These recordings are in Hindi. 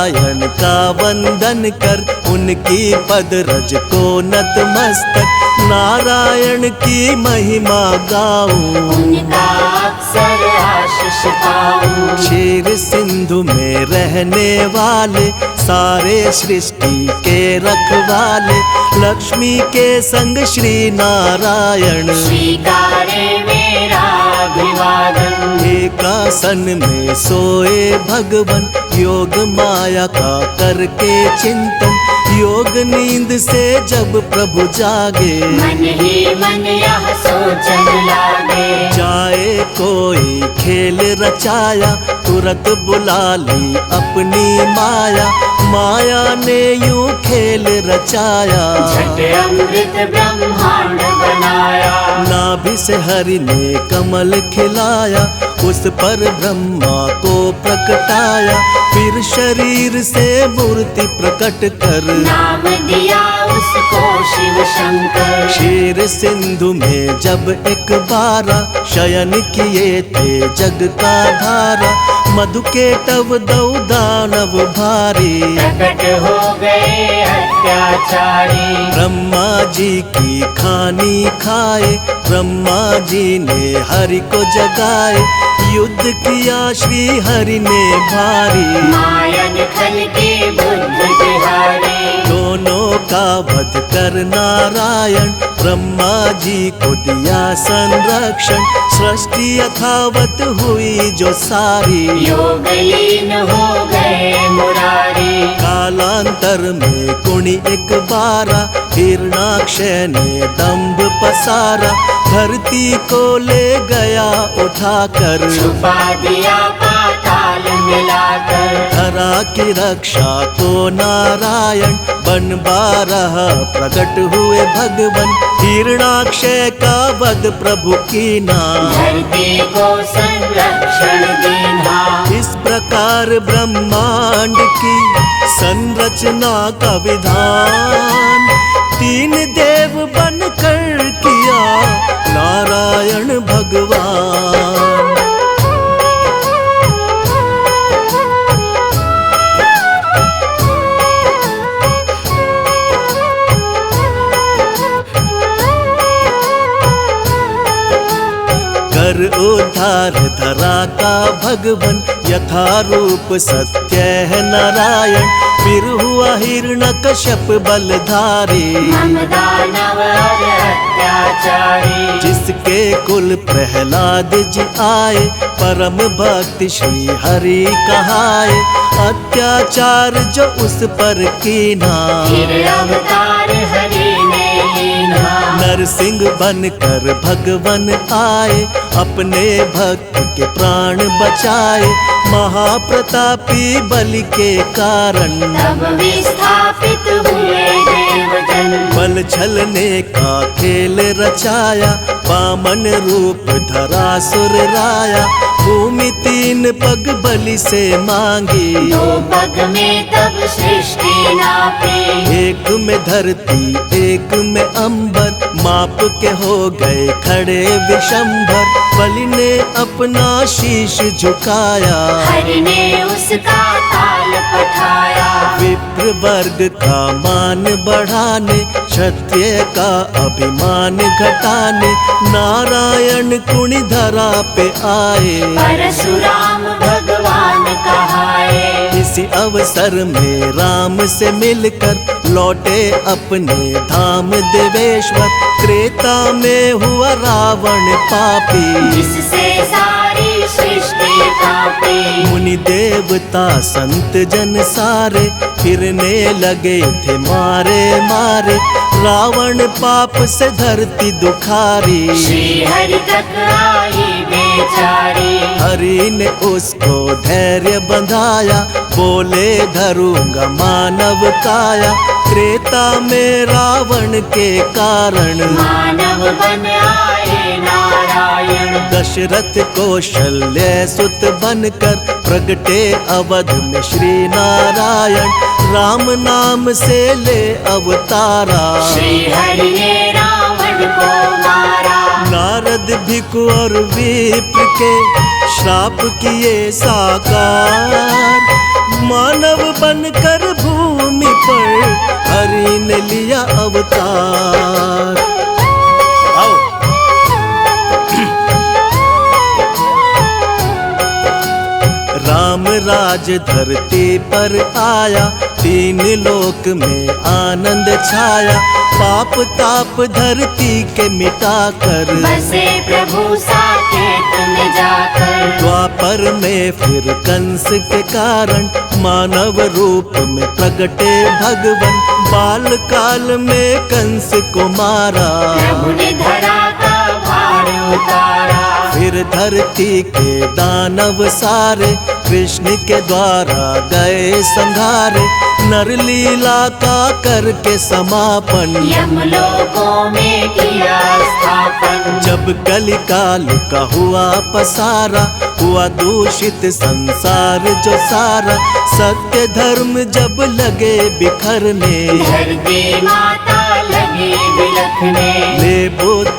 नारायण का वंदन कर, उनकी पद रज को नतमस्तक नारायण की महिमा गाऊं, उनका अक्सर आशीष पाऊं। क्षीर सिंधु में रहने वाले सारे सृष्टि के रखवाले, लक्ष्मी के संग श्री नारायण स्वीकारे मेरा अभिवादन। एकासन में सोए भगवन, योग माया का करके चिंतन, योग नींद से जब प्रभु जागे, मन ही मन यह सोचन लागे। जाए कोई खेल रचाया, तुरंत बुला ली अपनी माया, माया ने यूं खेल रचाया, झट अमृत ब्रह्मांड बनाया। नाभि से हरि ने कमल खिलाया, उस पर ब्रह्मा को प्रकटाया, फिर शरीर से मूर्ति प्रकट कर, नाम दिया उसको शिव शंकर। क्षीर सिंधु में जब एक बारा, शयन किए थे जग का धारा, मधु के टव दौ दानव भारी, प्रकट हो गए अत्याचारी। ब्रह्मा जी की खानी खाए, ब्रह्मा जी ने हरि को जगाए, युद्ध किया श्री हरि ने भारी, मायन खल के बुद्ध बिहारी। दोनों का वध कर नारायण, ब्रह्मा जी को दिया संरक्षण, सृष्टि यथावत हुई जो सारी, योग लीन हो गए मुरारी। कालांतर में कुणी एक बारा, हिरणाक्षय ने दंभ पसारा, धरती को ले गया उठाकर, छुपा दिया पाताल मिलाकर। धरा की रक्षा को नारायण, बन बारह प्रकट हुए भगवन, हिरणाक्षय का वध प्रभु कीना, धरती को संरक्षण देना। इस प्रकार ब्रह्मांड की संरचना का विधान, तीन देव बनकर किया नारायण भगवान। कर उद्धार धरा का भगवन, यथा रूप सत्य है नारायण, फिर हुआ हिरण्यकश्यप बलधारी, हम दानव और अत्याचारी। जिसके कुल प्रहलाद जी आए, परम भक्ति श्री हरि कहाए, अत्याचार जो उस पर कीना, फिर अवतार हरि ने लीना। नरसिंह बनकर भगवन आए, अपने भक्त के प्राण बचाए, महाप्रतापी बलि के कारण, तब विस्थापित हुए देवजन। बल छलने का खेल रचाया, वामन रूप धरा सुर राया, भूमि तीन पग बलि से मांगी, दो पग में तब सृष्टि नापी। एक में धरती एक में अंबर, माप के हो गए खड़े विशंभर, बलि ने अपना शीश झुकाया, हरि ने उसका ताल पठाया। विप्र वर्ग का मान बढ़ाने, क्षत्रिय का अभिमान घटाने, नारायण कुणी धरा पे आए, परशुराम भगवान कहाए। इसी अवसर में राम से मिलकर लौटे अपने धाम देवेश्वर, त्रेता में हुआ रावण पापी, जिससे सारी सृष्टि कांपी। मुनि देवता संत जन सारे, फिरने लगे थे मारे मारे, रावण पाप से धरती दुखारी, श्री हरि तक आई बेचारी। हरि ने उसको धैर्य बंधाया, बोले धरूंगा मानव काया, त्रेता में रावण के कारण, मानव बन आए नारायण। दशरथ कौशल्य सुत बनकर, प्रगटे अवध में श्री नारायण, राम नाम से ले अवतारा, श्री हरि ने रावण को मारा। नारद भिक्षु और विप्र के श्राप किए साकार, मानव बनकर भूमि पर हरि ने लिया अवतार। आओ राम राज धरती पर आया, तीन लोक में आनंद छाया, पाप ताप धरती के मिटाकर बसे प्रभु साकेत में जाकर। द्वापर में फिर कंस के कारण मानव रूप में प्रगटे भगवन, बाल काल में कंस को मारा, प्रभु ने धरा का भार उतारा। फिर धरती के दानव सारे कृष्ण के द्वारा गए संहारे, नर लीला का करके समापन यमलोकों में किया स्थापन। जब कलिकाल का हुआ पसारा, हुआ दूषित संसार जो सारा, सत्य धर्म जब लगे बिखरने, धरती माता लगी बिलखने। ले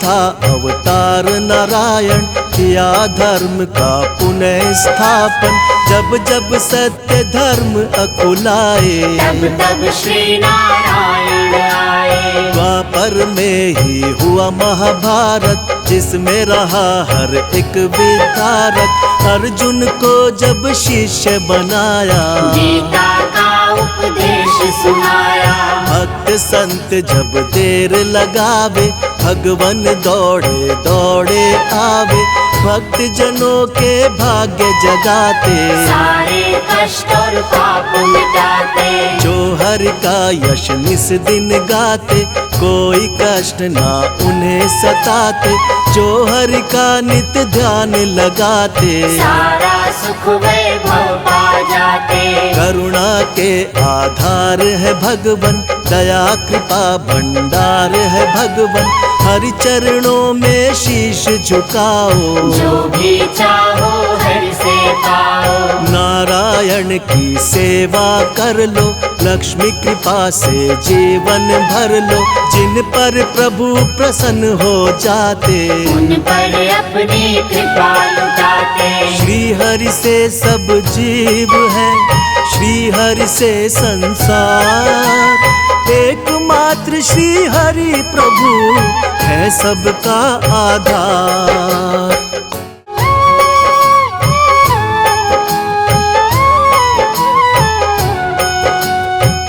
था अवतार नारायण, किया धर्म का पुनः स्थापन, जब जब सत्य धर्म अकुलाए, तब तब श्री नारायण आए। द्वापर में ही हुआ महाभारत, जिसमें रहा हर एक विधारक, अर्जुन को जब शिष्य बनाया, गीता का उपदेश सुनाया। भक्त संत जब देर लगावे, भगवन दौड़े दौड़े आवे, भक्त जनों के भाग्य जगाते, सारे कष्ट और पाप मिटाते। जो हरि का यश निस दिन गाते, कोई कष्ट ना उन्हें सताते, जो हरि का नित्य ध्यान लगाते, सारा सुख वैभव पा जाते। करुणा के आधार है भगवन, दया कृपा भंडार है भगवन, हरि चरणों में शीश झुकाओ, जो भी चाहो हरि से पाओ। नारायण की सेवा कर लो, लक्ष्मी कृपा से जीवन भर लो, जिन पर प्रभु प्रसन्न हो जाते, उन पर अपनी कृपा लुटाते। श्री हरि से सब जीव है, श्री हरि से संसार, एकमात्र श्री हरि प्रभु है सबका आधार।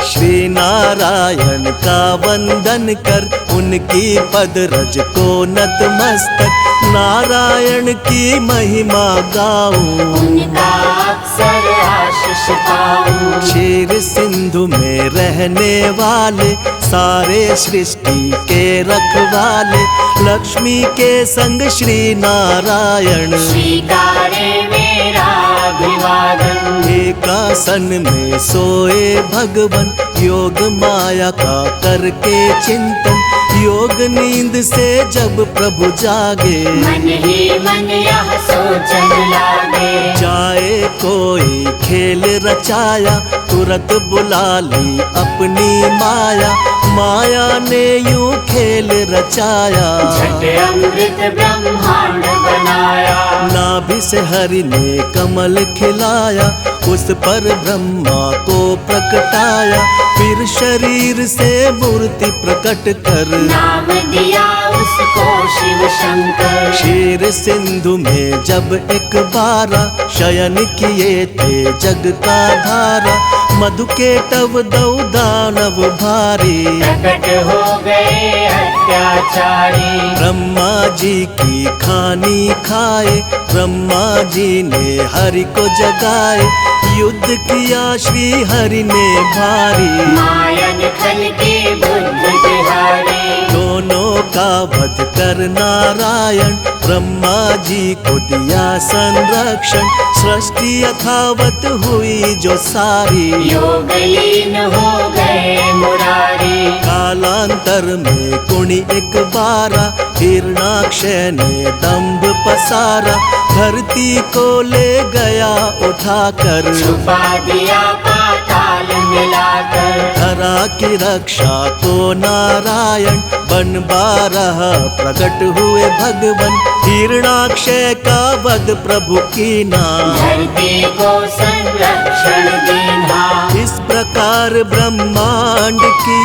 श्री नारायण का वंदन कर, उनकी पद रज को नतमस्तक, नारायण की महिमा गाऊं, उनका अक्सर आशीष पाऊं। क्षीर सिंधु में रहने वाले, सारे सृष्टि के रखवाले, लक्ष्मी के संग श्री नारायण, स्वीकारे मेरा अभिवादन। एकासन में सोए भगवन, योग माया का करके चिंतन, योग नींद से जब प्रभु जागे, मन ही मन यह सोचन लागे। जाए कोई खेल रचाया, तुरंत बुला ली अपनी माया, माया ने यूं खेल रचाया, झट अमृत ब्रह्मांड बनाया। नाभि से हरि ने कमल खिलाया, उस पर ब्रह्मा को प्रकटाया, फिर शरीर से मूर्ति प्रकट कर, नाम दिया उसको शिव शंकर। क्षीर सिंधु में जब एक बारा, शयन किए थे जग का धारा, मधु के टव दौ दानव भारी, प्रकट हो गए अत्याचारी। ब्रह्मा जी की खानी खाए, ब्रह्मा जी ने हरि को जगाए, युद्ध किया श्री हरि ने भारी, मायन खल की बुद्ध बिहारी। दोनों का वध कर नारायण, ब्रह्मा जी को दिया संरक्षण, सृष्टि यथावत हुई जो सारी, योग लीन हो गए मुरारी। कालांतर में कुणी एक बारा, हिरणाक्ष ने दंभ पसारा, धरती को ले गया उठाकर, छुपा दिया पाताल मिलाकर। धरा की रक्षा को नारायण, बन 12 प्रकट हुए भगवन, हिरणाक्षय का वध प्रभु कीना, धरती को संरक्षण देना। इस प्रकार ब्रह्मांड की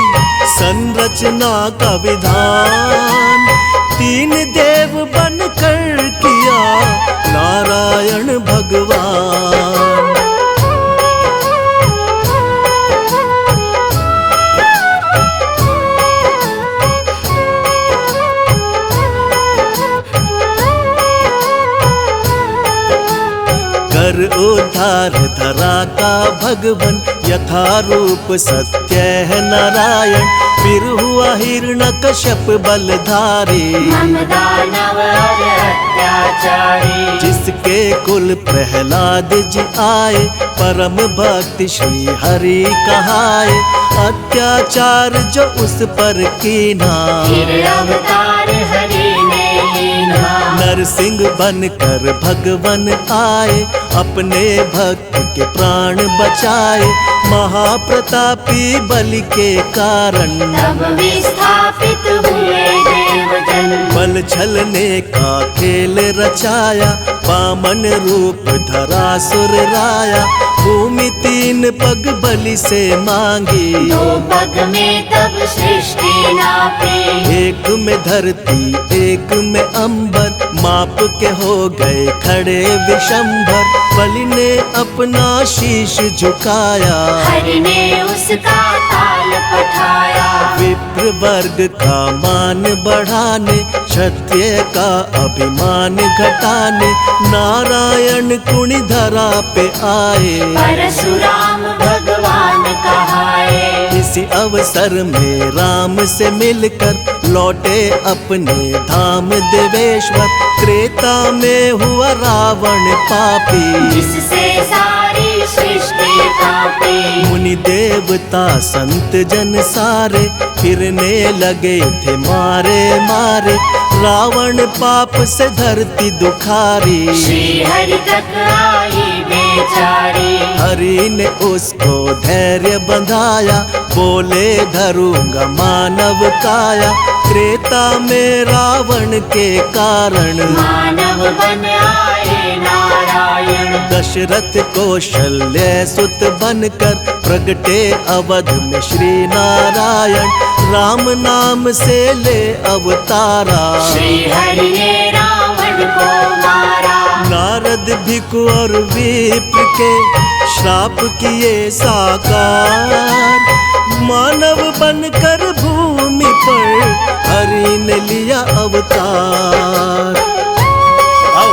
संरचना का विधान तीन देव बनकर किया नारायण भगवान। कर उद्धार धरा का भगवन, यथा रूप सत्य है नारायण। फिर हुआ हिरण्यकश्यप बलधारी, हम दानव और अत्याचारी। जिसके कुल प्रहलाद जी आए, परम भक्ति श्री हरि कहाए। अत्याचार जो उस पर कीना, फिर अवतार हरि ने लीना। नरसिंह बनकर भगवन आए, अपने भक्त के प्राण बचाए। महाप्रतापी बलि के कारण, तब विस्थापित हुए देवजन। बल छलने का खेल रचाया, वामन रूप धरा सुर राया। भूमि तीन पग बलि से मांगी, दो पग में तब सृष्टि नापी। एक में धरती एक में अंबर, माप के हो गए खड़े विशंभर। बलि ने अपना शीश झुकाया, हरि ने उसका ताल पठाया। विप्र वर्ग का मान बढ़ाने, क्षत्रिय का अभिमान घटाने। नारायण कुणी धरा पे आए, परशुराम भगवान कहाए। इसी अवसर में राम से मिलकर लौटे अपने धाम देवेश्वर। त्रेता में हुआ रावण पापी, जिससे सारी सृष्टि कांपी। मुनि देवता संत जन सारे, फिरने लगे थे मारे मारे। रावण पाप से धरती दुखारी, श्री हरि तक आई बेचारी। हरि ने उसको धैर्य बंधाया, बोले धरूंगा मानव काया। त्रेता में रावण के कारण, मानव बन आए नारायण। दशरथ कौशल्य सुत बनकर प्रगटे अवध में श्री नारायण। राम नाम से ले अवतारा, श्री हरि ने रावण को मारा। नारद भिक्षु और विप्र के श्राप किए साकार। मानव बनकर भूमि पर हरि ने लिया अवतार। आओ।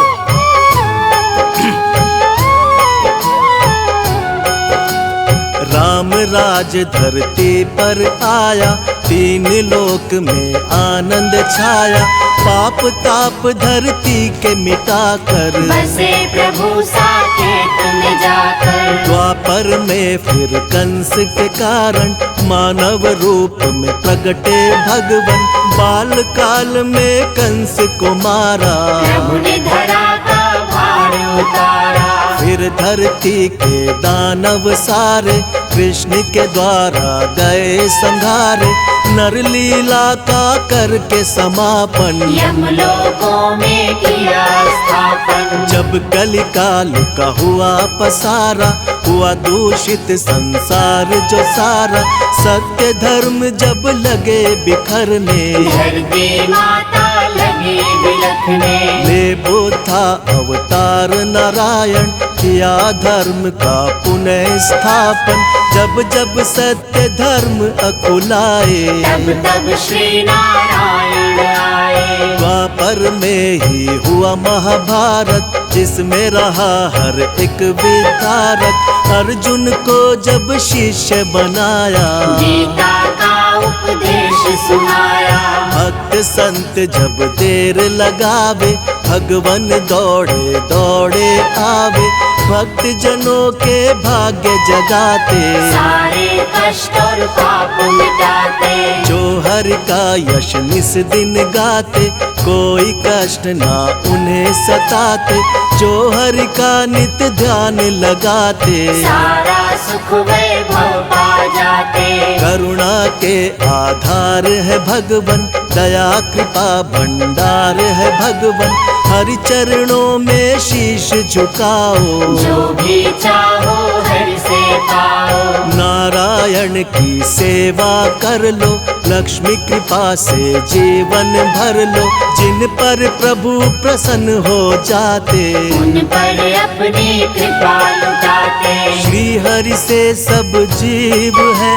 राम राज धरती पर आया, तीन लोक में आनंद छाया। पाप ताप धरती के मिटाकर, बसे प्रभु साकेत में जाकर। द्वापर में फिर कंस के कारण, मानव रूप में प्रगटे भगवन। बाल काल में कंस को मारा, प्रभु ने धरा का भार उतारा। फिर धरती के दानव सारे, कृष्ण के द्वारा गए संघारे। नर लीला का करके समापन, यमलोकों में किया स्थापन। जब कलिकाल का हुआ पसारा, हुआ दूषित संसार जो सारा। सत्य धर्म जब लगे बिखरने, धरती माता लगी बिलखने। ले बुद्धा अवतार नारायण, किया धर्म का पुनः स्थापन। जब जब सत्य धर्म अकुलाए, तब तब श्री नारायण आए। द्वापर में ही हुआ महाभारत, जिसमें रहा हर एक विधारक। अर्जुन को जब शिष्य बनाया, गीता का उपदेश सुनाया। भक्त संत जब देर लगावे, भगवन दौड़े दौड़े आवे। भक्त जनों के भाग्य जगाते, सारे कष्ट और पाप मिटाते। जो हरि का यश निस दिन गाते, कोई कष्ट ना उन्हें सताते। जो हरि का नित्य ध्यान लगाते, सारा सुख वैभव पा जाते। करुणा के आधार है भगवन, दया कृपा भंडार है भगवन। हरि चरणों में शीश झुकाओ, जो भी चाहो हरि से पाओ। नारायण की सेवा कर लो, लक्ष्मी कृपा से जीवन भर लो। जिन पर प्रभु प्रसन्न हो जाते, उन पर अपनी कृपा लुटाते। श्री हरि से सब जीव है,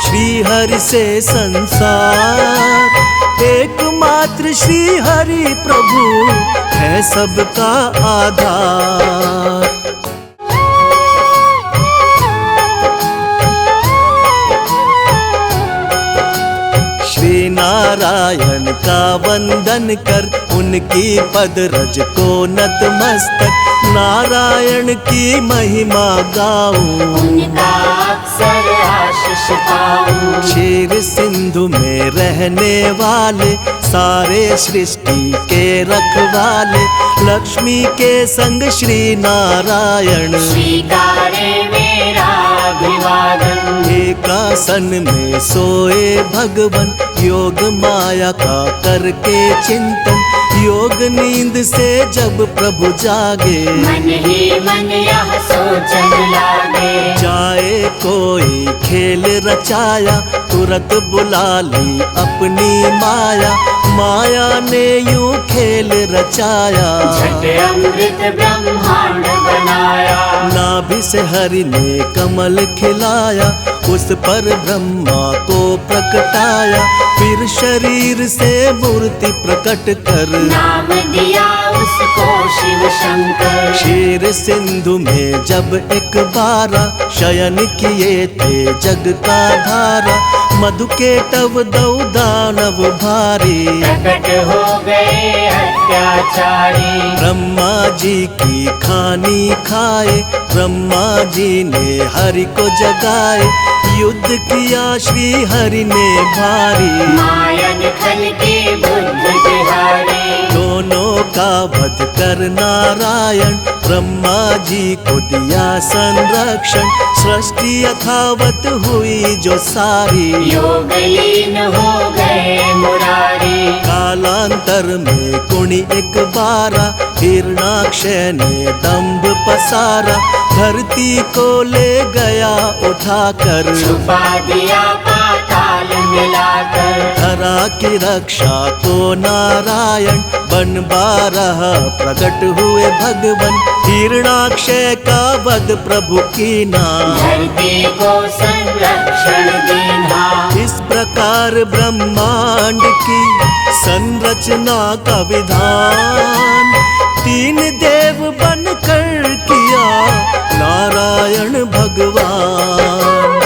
श्री हरि से संसार। एकमात्र श्री हरि प्रभु है सबका आधार। श्री नारायण का वंदन कर, उनकी पद रज को नतमस्तक। नारायण की महिमा गाऊं, उनका अक्सर आशीष पाऊं। क्षीर सिंधु में रहने वाले, सारे सृष्टि के रखवाले। लक्ष्मी के संग श्री नारायण, स्वीकारे मेरा अभिवादन। एकासन में सोए भगवन, योग माया का करके चिंतन। योग नींद से जब प्रभु जागे, मन ही मन यह सोचन लागे। जाए कोई खेल रचाया, तुरंत बुला ली अपनी माया। माया ने यूं खेल रचाया, झट अमृत ब्रह्मांड बनाया। नाभि से हरि ने कमल खिलाया, उस पर ब्रह्मा को प्रकटाया। फिर शरीर से मूर्ति प्रकट कर, नाम दिया उसको शिव शंकर। क्षीर सिंधु में जब एक बारा, शयन किए थे जग का धारा। मधु के टव दौ दानव भारी, प्रकट हो गए अत्याचारी। ब्रह्मा जी की खानी खाए, ब्रह्मा जी ने हरि को जगाए। युद्ध किया श्री हरि ने भारी, मायन खल के बुद्ध बिहारी। दोनों का वध कर नारायण, ब्रह्मा जी को दिया संरक्षण। सृष्टि यथावत हुई जो सारी, योगलीन हो गए मुरारी। कालांतर में कुणी एक बारा, हिरणाक्ष ने दंभ पसारा। धरती को ले गया उठाकर, छुपा दिया पाताल मिलाकर। धरा की रक्षा को नारायण, बन बारह प्रकट हुए भगवन। हिरणाक्ष का वध प्रभु कीना, धरती को संरक्षण देना। इस प्रकार ब्रह्मांड की संरचना का विधान, तीन देव बनकर किया नारायण भगवान।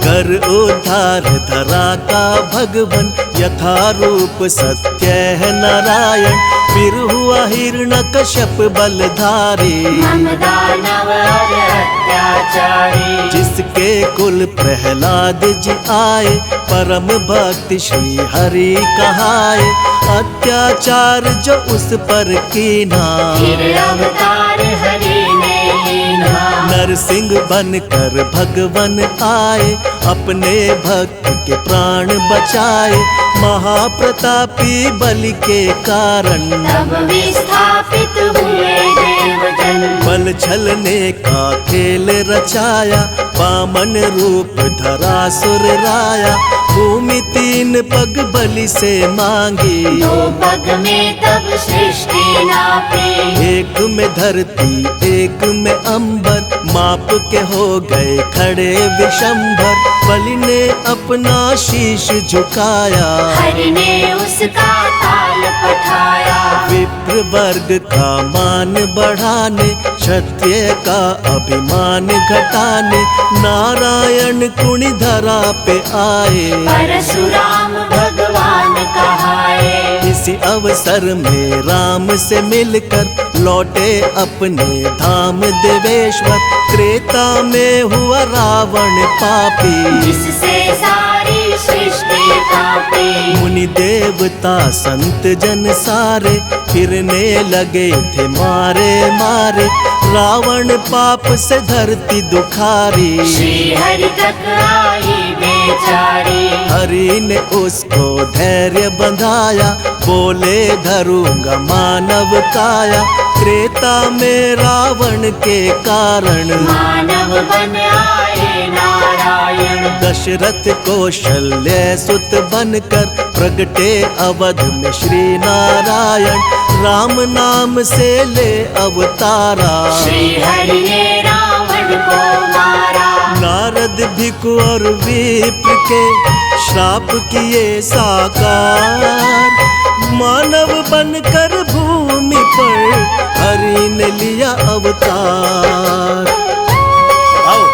कर उद्धार धरा का भगवन, यथा रूप सत्य है नारायण। फिर हुआ हिरण्यकश्यप बलधारी, हम दानव और अत्याचारी। जिसके कुल प्रहलाद जी आए, परम भक्ति श्री हरि कहाए। अत्याचार जो उस पर कीना, फिर अवतार हरि ने लीना। नरसिंह बनकर भगवन आए, अपने भक्त के प्राण बचाए। महाप्रतापी बलि के कारण, तब विस्थापित हुए देवजन। बल छलने का खेल रचाया, वामन रूप धरा सुर राया। भूमि तीन पग बलि से मांगी, दो पग में तब सृष्टि नापी। एक में धरती एक में अंबर, माप के हो गए खड़े विशंभर। बलि ने अपना शीश झुकाया, हरि ने उसका ताल पठाया। विप्र वर्ग का मान बढ़ाने, क्षत्रिय का अभिमान घटाने। नारायण कुणी धरा पे आए, परशुराम भगवान कहाए। इसी अवसर में राम से मिलकर लौटे अपने धाम देवेश्वर। त्रेता में हुआ रावण पापी, जिससे सारी सृष्टि कांपी। मुनि देवता संत जन सारे फिरने लगे थे मारे मारे, रावण पाप से धरती दुखारी। श्री हरि तक आई बेचारी। हरि ने उसको धैर्य बंधाया, बोले धरूंगा मानव काया। त्रेता में रावण के कारण मानव बन आए नारायण। दशरथ कौशल्य सुत बनकर प्रगटे अवध में श्री नारायण। राम नाम से ले अवतारा, श्री हरि ने रावण को मारा। नारद भिक्षु और विप्र के श्राप किए साकार। मानव बनकर भूमि पर हरि ने लिया अवतार। आओ।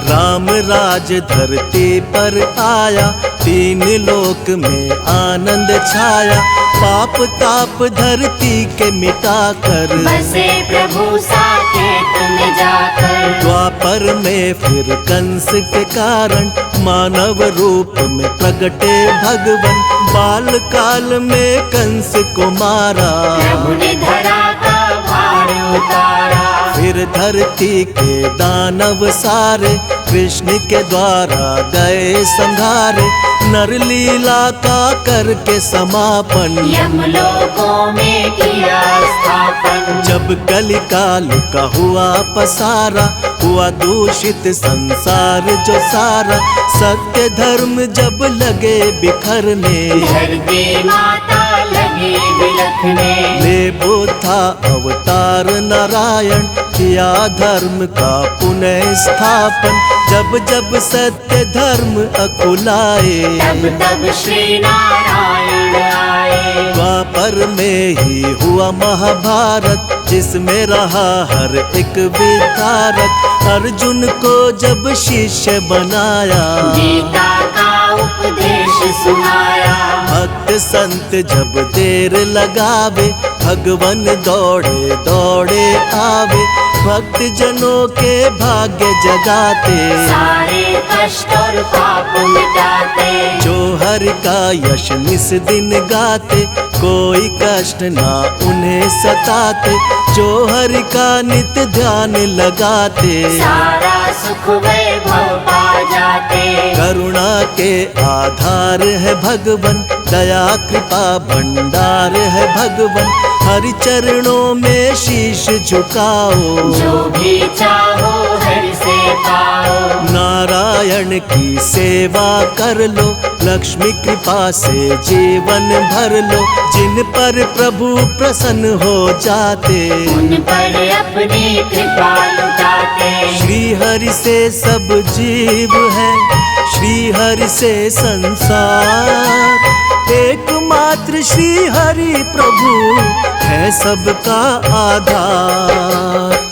राम राज धरती पर आया, तीन लोक में आनंद छाया। पाप ताप धरती के मिटाकर बसे प्रभु साकेत में जाकर। द्वापर में फिर कंस के कारण मानव रूप में प्रगटे भगवन। बाल काल में कंस को मारा, प्रभु ने धरा का भार उतारा। फिर धरती के दानव सारे कृष्ण के द्वारा गए संघारे। नर लीला का करके समापन यमलोकों में किया स्थापन। जब कलिकाल का हुआ पसारा, हुआ दूषित संसार जो सारा। सत्य धर्म जब लगे बिखरने, धरती माता लगी बिलखने। ले बुद्धा अवतार नारायण, किया धर्म का पुनः स्थापन। जब जब सत्य धर्म अकुलाए, तब तब श्री नारायण आए। द्वापर में ही हुआ महाभारत, जिसमें रहा हर एक विधारक। अर्जुन को जब शिष्य बनाया, गीता का उपदेश सुनाया। भक्त संत जब देर लगावे, भगवन दौड़े दौड़े आवे। भक्त जनों के भाग्य जगाते, सारे कष्ट और पाप मिटाते। जो हरि का यश निस दिन गाते, कोई कष्ट ना उन्हें सताते। जो हरि का नित्य ध्यान लगाते, सारा सुख वैभव पा जाते। करुणा के आधार है भगवन, दया कृपा भंडार है भगवन। हरि चरणों में शीश झुकाओ, जो भी चाहो हरि से पाओ। नारायण की सेवा कर लो, लक्ष्मी कृपा से जीवन भर लो। जिन पर प्रभु प्रसन्न हो जाते, उन पर अपनी कृपा लुटाते। श्री हरि से सब जीव है, श्री हरि से संसार। एकमात्र श्री हरि प्रभु है सबका आधार।